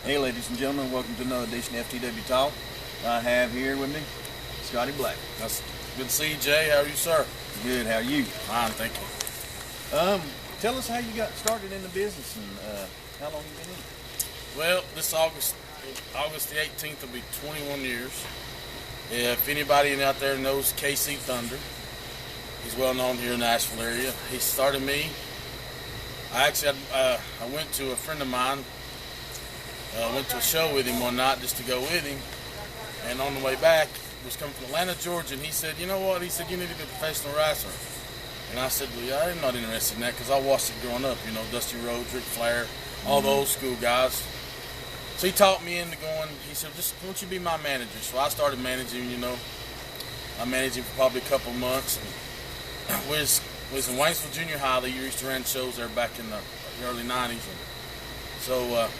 Hey, ladies and gentlemen, welcome to another edition of FTWTalk. I have here with me Scotty Black. That's good to see you, Jay. How are you, sir? Good. How are you? Fine, thank you. Tell us how you got started in the business and how long you been in it. Well, this August the 18th will be 21 years. If anybody out there knows KC Thunder, he's well known here in the Nashville area. He started me. I went to a friend of mine. Went to a show with him one night just to go with him, and on the way back, he was coming from Atlanta, Georgia, and he said, "You know what?" He said, "You need to be a professional wrestler." And I said, "Well, yeah, I'm not interested in that because I watched it growing up. You know, Dusty Rhodes, Ric Flair, all the old school guys." So he talked me into going. He said, "Just why don't you be my manager?" So I started managing. You know, I managed him for probably a couple of months. And was in Waynesville Junior High. They used to run shows there back in the early '90s. And so.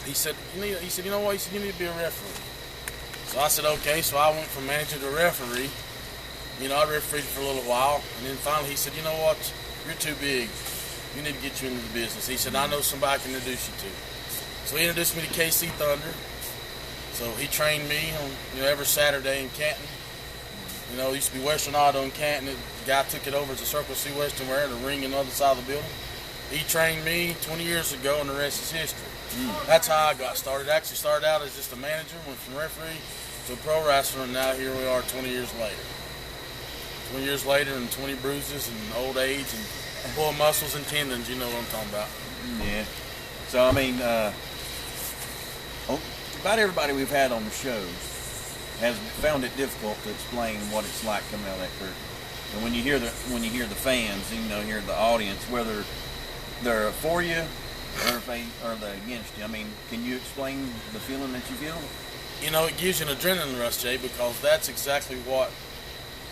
He said, "You know what?" He said, "You need to be a referee." So I said, "Okay." So I went from manager to referee. You know, I refereed for a little while, and then finally he said, "You know what? You're too big. You need to get you into the business." He said, "I know somebody I can introduce you to." So he introduced me to KC Thunder. So he trained me on, every Saturday in Canton. You know, it used to be Western Auto in Canton. The guy took it over as a Circle C Western Wear, the ring on the other side of the building. He trained me 20 years ago, and the rest is history. That's how I got started. Actually started out as just a manager, went from referee to a pro wrestler, and now here we are 20 years later. 20 years later and 20 bruises and old age and pulled muscles and tendons, you know what I'm talking about. Yeah. So, I mean, about everybody we've had on the show has found it difficult to explain what it's like coming out of that curtain. And when you hear the fans, hear the audience, whether they're for you or they're against you. I mean, can you explain the feeling that you feel? You know, it gives you an adrenaline rush, Jay, because that's exactly what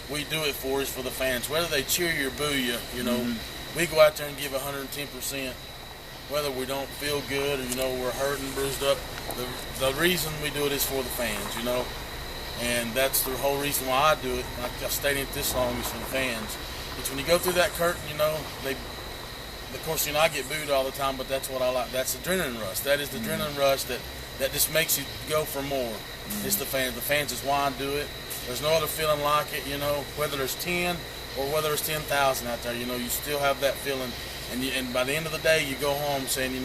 we do it for, is for the fans. Whether they cheer you or boo you, we go out there and give 110%. Whether we don't feel good or, we're hurting, bruised up, the reason we do it is for the fans, And that's the whole reason why I do it. I stayed in it this long is for the fans. It's when you go through that curtain, of course, I get booed all the time, but that's what I like. That's adrenaline rush. That is the adrenaline rush that just makes you go for more. It's the fans. The fans is why I do it. There's no other feeling like it, whether there's 10 or whether there's 10,000 out there, you still have that feeling. And by the end of the day, you go home saying,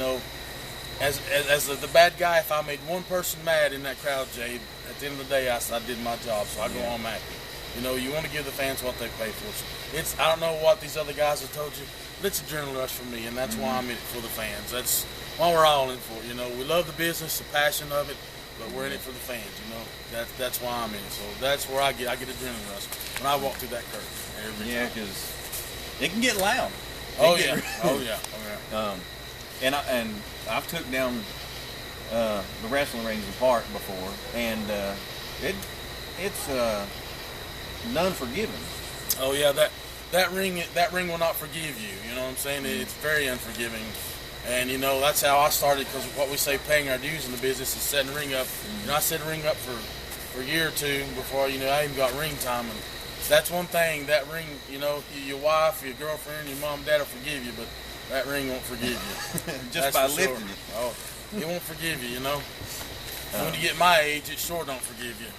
as the bad guy, if I made one person mad in that crowd, Jay, at the end of the day, I did my job, so I go home happy. You want to give the fans what they pay for. So I don't know what these other guys have told you, but it's adrenaline rush for me, and that's why I'm in it for the fans. That's why we're all in for it. We love the business, the passion of it, but we're in it for the fans. That's why I'm in it. So that's where I get adrenaline rush when I walk through that curtain. Yeah, because it can get loud. Oh yeah. And I've took down the wrestling rings apart before, and it's unforgiving. Oh yeah, that ring will not forgive you. You know what I'm saying? It's very unforgiving, and that's how I started. Because what we say, paying our dues in the business is setting the ring up. I set a ring up for a year or two before I even got ring time, and that's one thing. That ring, your wife, your girlfriend, your mom, dad will forgive you, but that ring won't forgive you. Just by lifting it. Oh, it won't forgive you. When you get my age, it sure don't forgive you.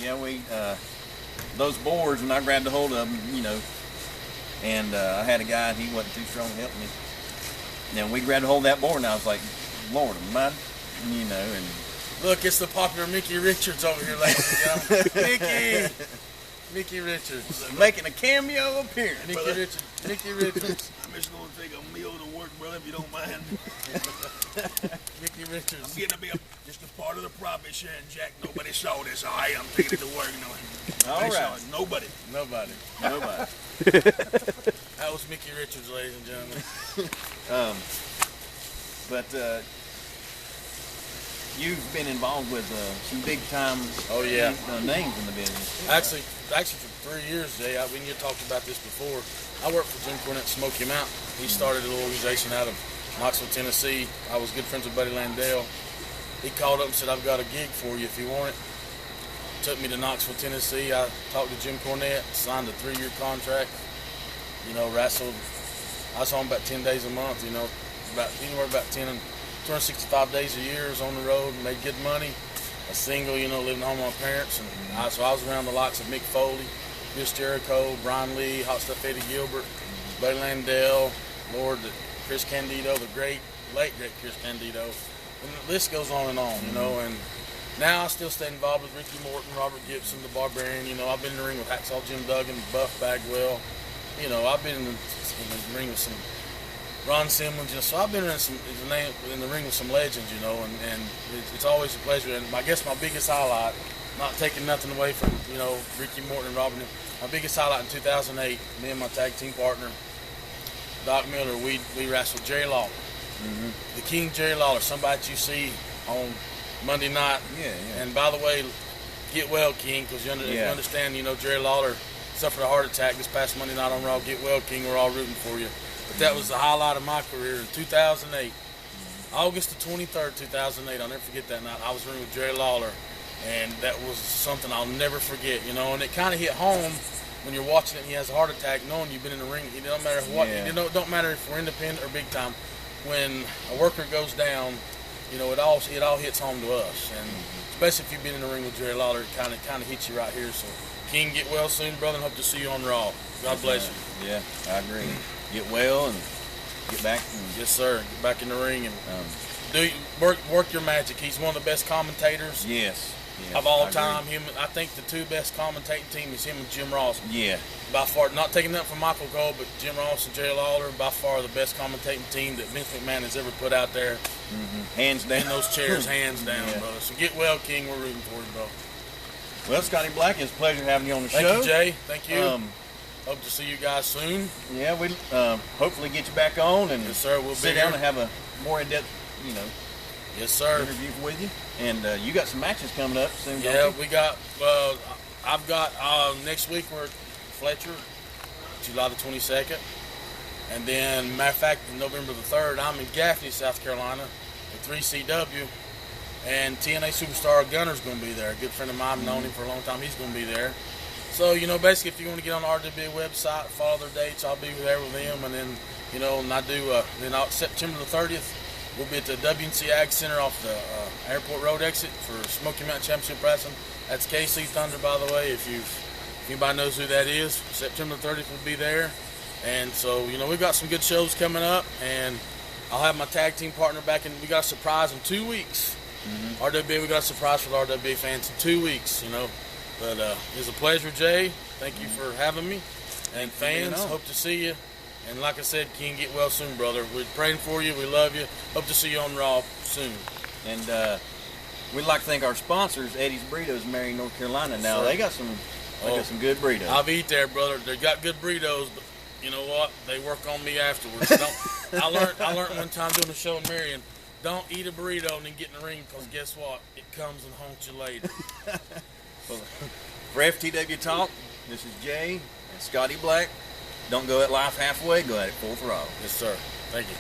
Yeah, those boards, when I grabbed a hold of them, and I had a guy, and he wasn't too strong to help me. And we grabbed a hold of that board, and I was like, Lord Almighty, and... Look, it's the popular Mickey Richards over here, ladies and gentlemen. Mickey Richards. Making a cameo appearance. Mickey Richards. I'm just going to take a meal to work, brother, if you don't mind. Mickey Richards. I'm getting to be just a part of the profit sharing, Jack. Nobody saw this. All right, I'm taking it to work. All right. Nobody. That was Mickey Richards, ladies and gentlemen. But you've been involved with some big time names in the business. Actually for 3 years, Jay. When you talked about this before, I worked for Jim Cornette Smoky Mountain. He started a little organization out of Knoxville, Tennessee. I was good friends with Buddy Landell. He called up and said, "I've got a gig for you if you want it." Took me to Knoxville, Tennessee. I talked to Jim Cornette, signed a 3-year contract. Wrestled. I saw him about 10 days a month. About 10 and 365 days a year, was on the road and made good money. A single, living home with my parents. And so I was around the likes of Mick Foley, Chris Jericho, Brian Lee, Hot Stuff Eddie Gilbert, Buddy Landell, Chris Candido, the late great Chris Candido. And the list goes on, and now I still stay involved with Ricky Morton, Robert Gibson, the Barbarian. I've been in the ring with Hacksaw Jim Duggan, Buff Bagwell. I've been in the ring with some Ron Simmons. So I've been in the ring with some legends, and it's always a pleasure. And I guess my biggest highlight, not taking nothing away from, Ricky Morton and Robert, my biggest highlight in 2008, me and my tag team partner, Doc Miller, we wrestled Jerry Lawler. Mm-hmm. The King Jerry Lawler, somebody that you see on Monday night. Yeah. And by the way, get well, King, because you understand, Jerry Lawler suffered a heart attack this past Monday night on Raw. Get well, King. We're all rooting for you. But that was the highlight of my career in 2008. August the 23rd, 2008. I'll never forget that night. I was ringing with Jerry Lawler, and that was something I'll never forget, And it kind of hit home when you're watching it and he has a heart attack, knowing you've been in the ring. It don't matter what. Yeah. It don't matter if we're independent or big time. When a worker goes down, it all hits home to us, and especially if you've been in the ring with Jerry Lawler, it kind of hits you right here. So, King, get well soon, brother, and hope to see you on Raw. God bless you. Yeah, I agree. Get well and get back. Yes, sir. Get back in the ring and work your magic. He's one of the best commentators. Yes. Of all time. I think the two best commentating team is him and Jim Ross. Yeah. By far, not taking that from Michael Cole, but Jim Ross and Jerry Lawler, by far the best commentating team that Vince McMahon has ever put out there. Mm-hmm. Hands down. In those chairs, hands down, brother. So get well, King. We're rooting for you, bro. Well, Scotty Black, it's a pleasure having you on the show. Thank you, Jay. Thank you. Hope to see you guys soon. Yeah, we hopefully get you back on and yes, sir. We'll sit down and have a more in-depth, yes, sir, interview with you. And you got some matches coming up soon. Yeah, we got. I've got next week we're at Fletcher, July the 22nd, and then matter of fact, November the 3rd, I'm in Gaffney, South Carolina, at 3CW, and TNA superstar Gunner's going to be there. A good friend of mine, I've known him for a long time. He's going to be there. So basically, if you want to get on the RWA website, follow their dates, I'll be there with them, and then and I do. Then September the 30th. We'll be at the WNC Ag Center off the Airport Road exit for Smoky Mountain Championship Wrestling. That's KC Thunder, by the way, if anybody knows who that is. September 30th will be there. And so, we've got some good shows coming up, and I'll have my tag team partner back, and we got a surprise in 2 weeks. Mm-hmm. RWA, we got a surprise for the RWA fans in 2 weeks, But it's a pleasure, Jay. Thank you for having me. And fans, hope to see you. And like I said, King, get well soon, brother. We're praying for you. We love you. Hope to see you on Raw soon. And we'd like to thank our sponsors, Eddie's Burritos, in Marion, North Carolina. Now, they got some good burritos. I've eat there, brother. They got good burritos, but you know what? They work on me afterwards. I learned one time doing a show in Marion, don't eat a burrito and then get in the ring, because guess what? It comes and haunts you later. For FTWTalk, this is Jay and Scotty Black. Don't go at life halfway, go at it full throttle. Yes, sir. Thank you.